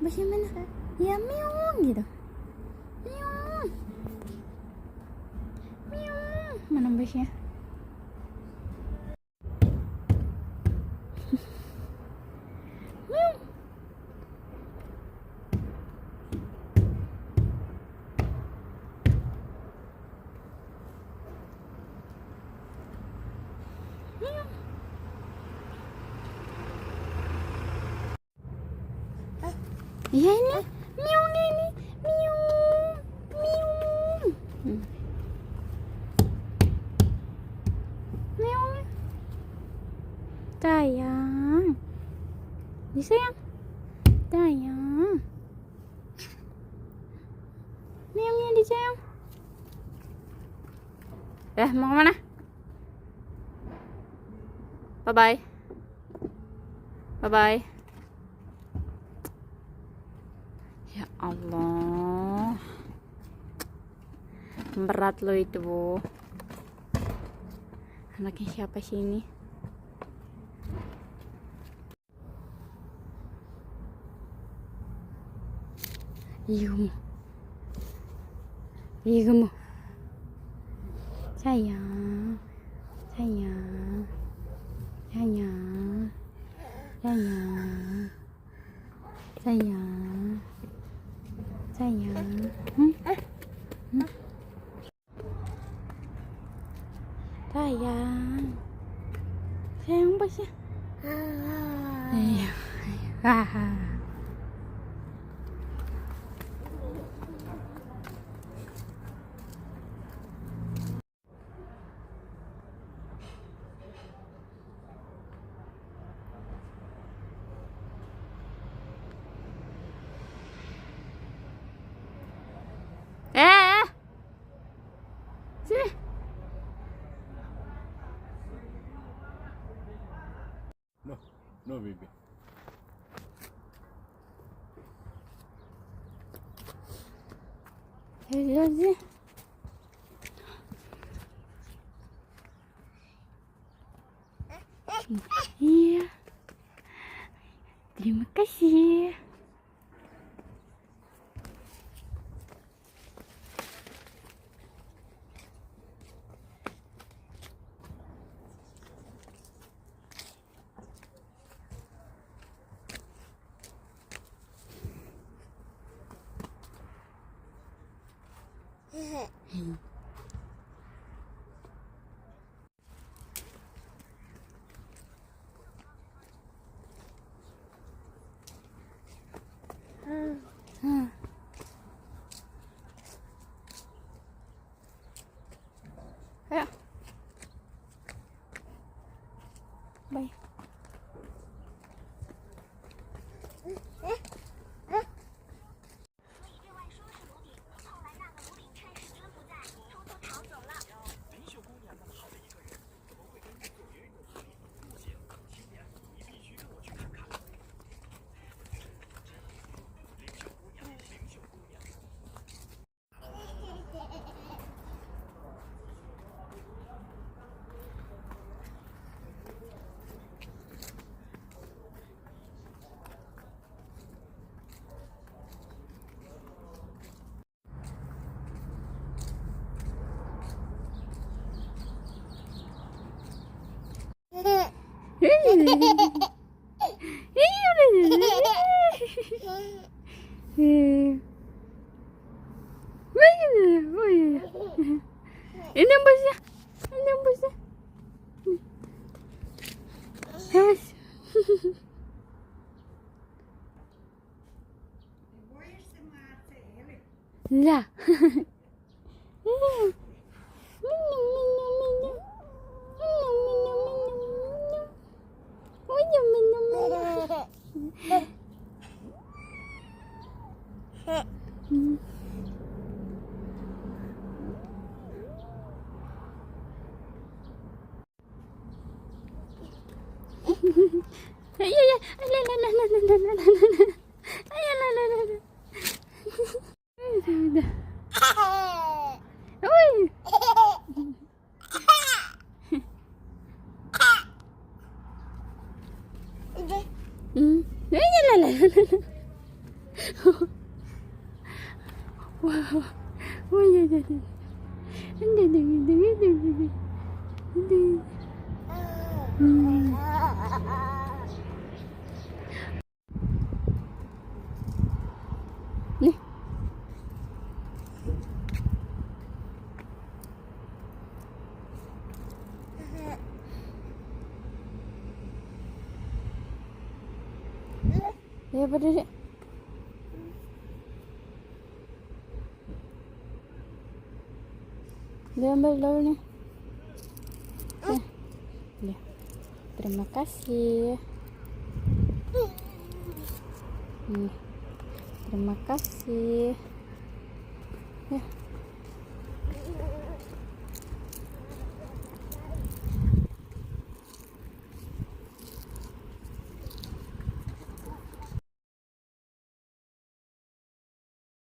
Busnya mana? Ya meong gitu. Meong. Meong. Mana busnya? Meong. Meong. Iya ini. Meong ini. Meong. Meong. Meong. Sayang. Disayang. Sayang. Meongnya disayang. Mau kemana? Bye-bye. Bye-bye. Ya Allah. Berat loh itu, Bu. Anaknya siapa sih ini? Iya, kamu. Sayang. Sayang. Sayang. Sayang. Sayang. Sayang. Sayang. Sayang bosnya. Iya. Sini. No, baby. Sini. Iya. Terima kasih. Ayo. Bye. Ini bosnya. Ini bosnya. Yes. Lah. Iya. Wow. Oh iya iya iya. Ini. Nih. Ya berdiri. Dia ambil daunnya. Ya. Terima kasih. Terima kasih.